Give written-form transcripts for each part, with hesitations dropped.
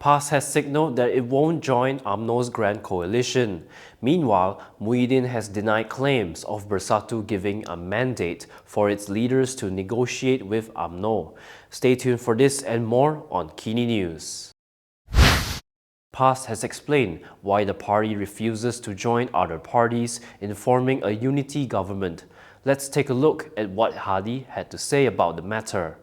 PAS has signaled that it won't join UMNO's Grand Coalition. Meanwhile, Muhyiddin has denied claims of Bersatu giving a mandate for its leaders to negotiate with UMNO. Stay tuned for this and more on KiniNews. PAS has explained why the party refuses to join other parties in forming a unity government. Let's take a look at what Hadi had to say about the matter.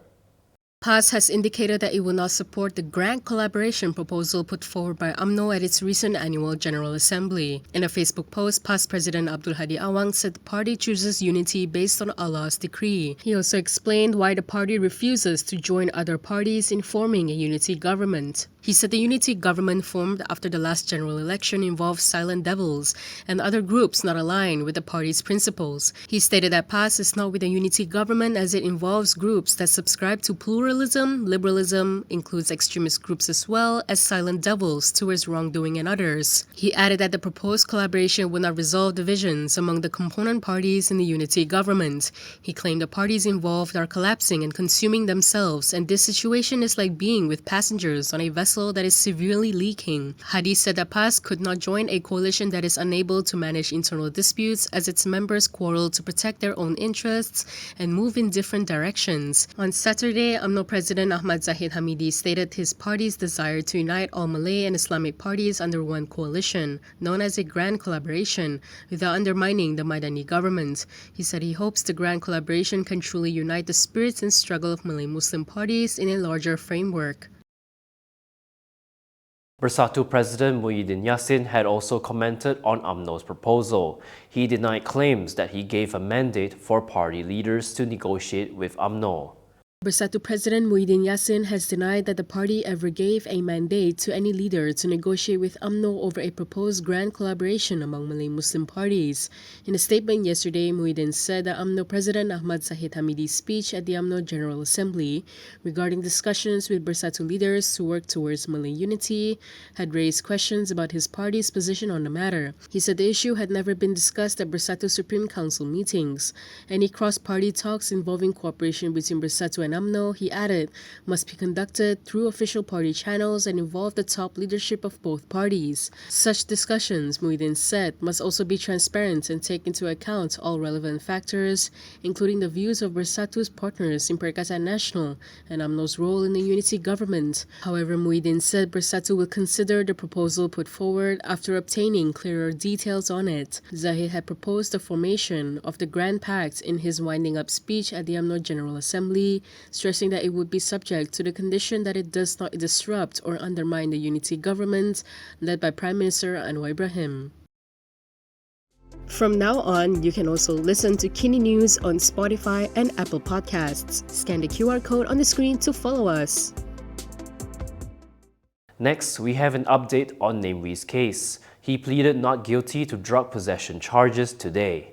PAS has indicated that it will not support the grand collaboration proposal put forward by UMNO at its recent annual General Assembly. In a Facebook post, PAS President Hadi Awang said the party chooses unity based on Allah's decree. He also explained why the party refuses to join other parties in forming a unity government. He said the unity government formed after the last general election involved silent devils and other groups not aligned with the party's principles. He stated that PAS is not with a unity government as it involves groups that subscribe to pluralism, liberalism, includes extremist groups as well as silent devils towards wrongdoing and others. He added that the proposed collaboration would not resolve divisions among the component parties in the unity government. He claimed the parties involved are collapsing and consuming themselves, and this situation is like being with passengers on a vessel that is severely leaking. Hadi said that PAS could not join a coalition that is unable to manage internal disputes as its members quarrel to protect their own interests and move in different directions. On Saturday, UMNO President Ahmad Zahid Hamidi stated his party's desire to unite all Malay and Islamic parties under one coalition, known as a grand collaboration, without undermining the Madani government. He said he hopes the grand collaboration can truly unite the spirits and struggle of Malay-Muslim parties in a larger framework. Bersatu President Muhyiddin Yassin had also commented on UMNO's proposal. He denied claims that he gave a mandate for party leaders to negotiate with UMNO. Bersatu President Muhyiddin Yassin has denied that the party ever gave a mandate to any leader to negotiate with UMNO over a proposed grand collaboration among Malay-Muslim parties. In a statement yesterday, Muhyiddin said that UMNO President Ahmad Zahid Hamidi's speech at the UMNO General Assembly regarding discussions with Bersatu leaders to work towards Malay unity had raised questions about his party's position on the matter. He said the issue had never been discussed at Bersatu Supreme Council meetings. Any cross-party talks involving cooperation between Bersatu and UMNO, he added, must be conducted through official party channels and involve the top leadership of both parties. Such discussions, Muhyiddin said, must also be transparent and take into account all relevant factors, including the views of Bersatu's partners in Perikatan Nasional and UMNO's role in the unity government. However, Muhyiddin said Bersatu will consider the proposal put forward after obtaining clearer details on it. Zahid had proposed the formation of the Grand Pact in his winding-up speech at the UMNO General Assembly, stressing that it would be subject to the condition that it does not disrupt or undermine the unity government led by Prime Minister Anwar Ibrahim. From now on, you can also listen to KiniNews on Spotify and Apple Podcasts. Scan the QR code on the screen to follow us. Next, we have an update on Namewee's case. He pleaded not guilty to drug possession charges today.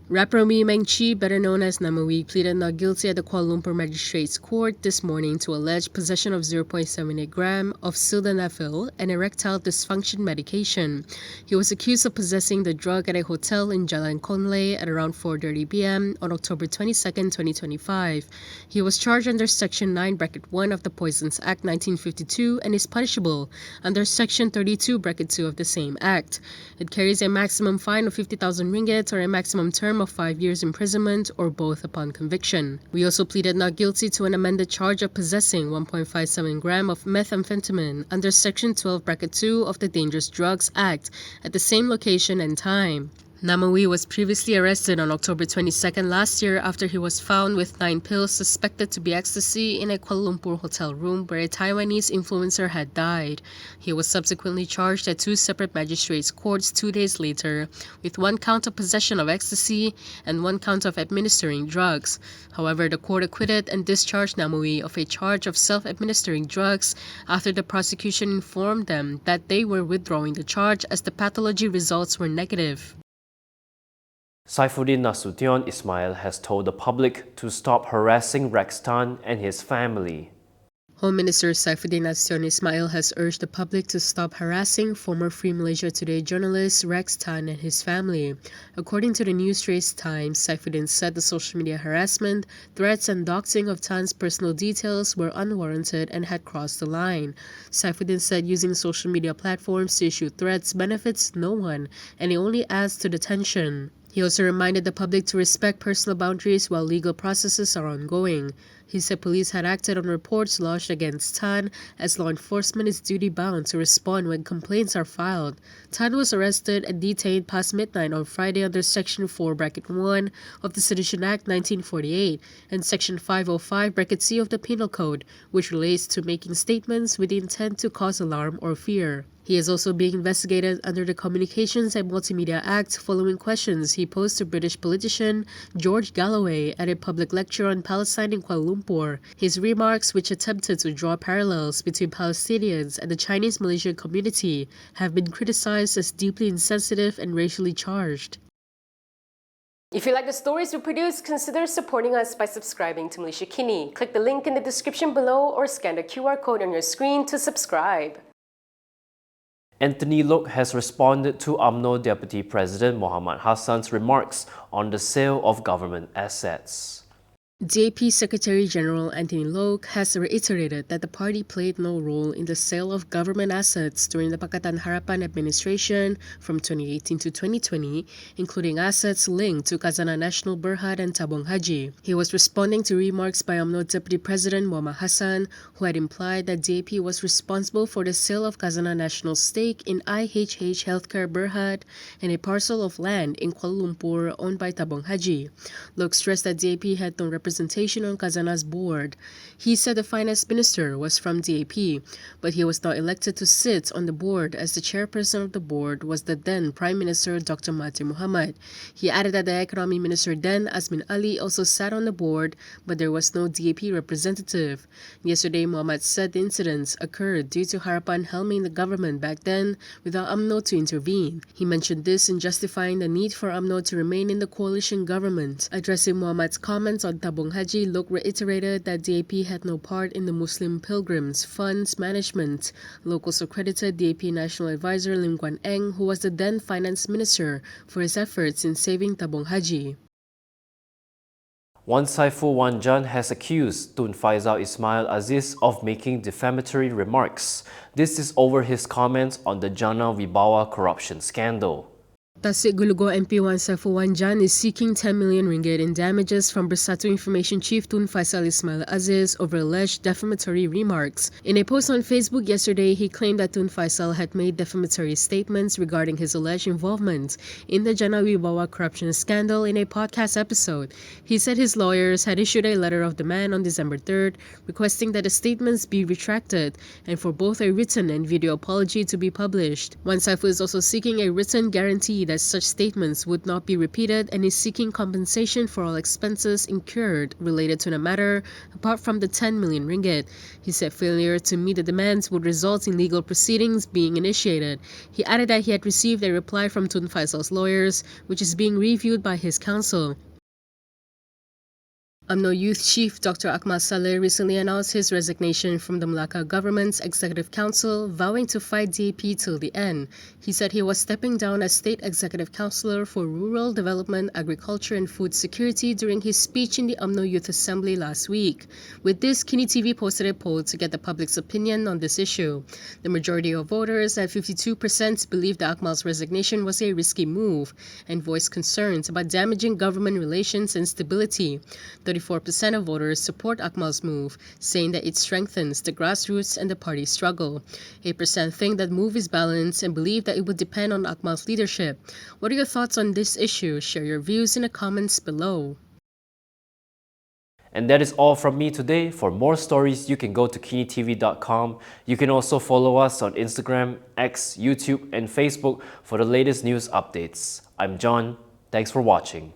Rapper Meng Chi, better known as Namewee, pleaded not guilty at the Kuala Lumpur Magistrates Court this morning to alleged possession of 0.78 gram of sildenafil, an erectile dysfunction medication. He was accused of possessing the drug at a hotel in Jalan Konlay at around 4:30 p.m. on October 22, 2025. He was charged under Section 9(1) of the Poisons Act 1952 and is punishable under Section 32(2) of the same act. It carries a maximum fine of 50,000 ringgit or a maximum term of 5 years imprisonment or both upon conviction. We also pleaded not guilty to an amended charge of possessing 1.57 gram of methamphetamine under Section 12(2) of the Dangerous Drugs Act at the same location and time. Namewee was previously arrested on October 22nd last year after he was found with 9 pills suspected to be ecstasy in a Kuala Lumpur hotel room where a Taiwanese influencer had died. He was subsequently charged at 2 separate magistrates' courts 2 days later with 1 count of possession of ecstasy and 1 count of administering drugs. However, the court acquitted and discharged Namewee of a charge of self-administering drugs after the prosecution informed them that they were withdrawing the charge as the pathology results were negative. Saifuddin Nasution Ismail has told the public to stop harassing Rex Tan and his family. Home Minister Saifuddin Ismail has urged the public to stop harassing former Free Malaysia Today journalist Rex Tan and his family. According to the news Straits Times, Saifuddin said the social media harassment, threats and doxing of Tan's personal details were unwarranted and had crossed the line. Saifuddin said using social media platforms to issue threats benefits no one and it only adds to the tension. He also reminded the public to respect personal boundaries while legal processes are ongoing. He said police had acted on reports lodged against Tan as law enforcement is duty-bound to respond when complaints are filed. Tan was arrested and detained past midnight on Friday under Section 4(1) of the Sedition Act 1948 and Section 505(c) of the Penal Code, which relates to making statements with the intent to cause alarm or fear. He is also being investigated under the Communications and Multimedia Act following questions he posed to British politician George Galloway at a public lecture on Palestine in Kuala Lumpur. His remarks, which attempted to draw parallels between Palestinians and the Chinese Malaysian community, have been criticized as deeply insensitive and racially charged. If you like the stories we produce, consider supporting us by subscribing to Malaysia Kini. Click the link in the description below or scan the QR code on your screen to subscribe. Anthony Loke has responded to UMNO Deputy President Muhammad Hassan's remarks on the sale of government assets. DAP Secretary General Anthony Loke has reiterated that the party played no role in the sale of government assets during the Pakatan Harapan administration from 2018 to 2020, including assets linked to Khazanah Nasional Berhad and Tabung Haji. He was responding to remarks by UMNO Deputy President Muhammad Hassan, who had implied that DAP was responsible for the sale of Khazanah Nasional's stake in IHH Healthcare Berhad and a parcel of land in Kuala Lumpur owned by Tabung Haji. Loke stressed that DAP had no representation on Khazanah's board. He said the finance minister was from DAP, but he was not elected to sit on the board as the chairperson of the board was the then Prime Minister Dr. Mahathir Mohamad. He added that the economy minister then, Azmin Ali, also sat on the board, but there was no DAP representative. Yesterday, Mohamad said the incidents occurred due to Harapan helming the government back then without UMNO to intervene. He mentioned this in justifying the need for UMNO to remain in the coalition government. Addressing Mohamad's comments on Tabung Haji, Loke reiterated that DAP had no part in the Muslim pilgrims' funds management. Loke also credited DAP National Advisor Lim Guan Eng, who was the then finance minister, for his efforts in saving Tabung Haji. Wan Saiful Wanjan has accused Tun Faisal Ismail Aziz of making defamatory remarks. This is over his comments on the Jana Wibawa corruption scandal. Tasik Gulugo MP Wan Saiful Wanjan is seeking 10 million ringgit in damages from Bersatu Information Chief Tun Faisal Ismail Aziz over alleged defamatory remarks. In a post on Facebook yesterday, he claimed that Tun Faisal had made defamatory statements regarding his alleged involvement in the Jana Wibawa corruption scandal in a podcast episode. He said his lawyers had issued a letter of demand on December 3rd requesting that the statements be retracted and for both a written and video apology to be published. Wan Saiful is also seeking a written guarantee that such statements would not be repeated and is seeking compensation for all expenses incurred related to the matter, apart from the 10 million ringgit. He said failure to meet the demands would result in legal proceedings being initiated. He added that he had received a reply from Tun Faisal's lawyers, which is being reviewed by his counsel. UMNO Youth Chief Dr. Akmal Saleh recently announced his resignation from the Melaka government's Executive Council, vowing to fight DAP till the end. He said he was stepping down as State Executive Councillor for Rural Development, Agriculture and Food Security during his speech in the UMNO Youth Assembly last week. With this, Kinitv posted a poll to get the public's opinion on this issue. The majority of voters, at 52%, believed that Akmal's resignation was a risky move and voiced concerns about damaging government relations and stability. 34% of voters support Akmal's move, saying that it strengthens the grassroots and the party struggle. 8% think that move is balanced and believe that it would depend on Akmal's leadership. What are your thoughts on this issue? Share your views in the comments below. And that is all from me today. For more stories, you can go to kinitv.com. You can also follow us on Instagram, X, YouTube, and Facebook for the latest news updates. I'm John. Thanks for watching.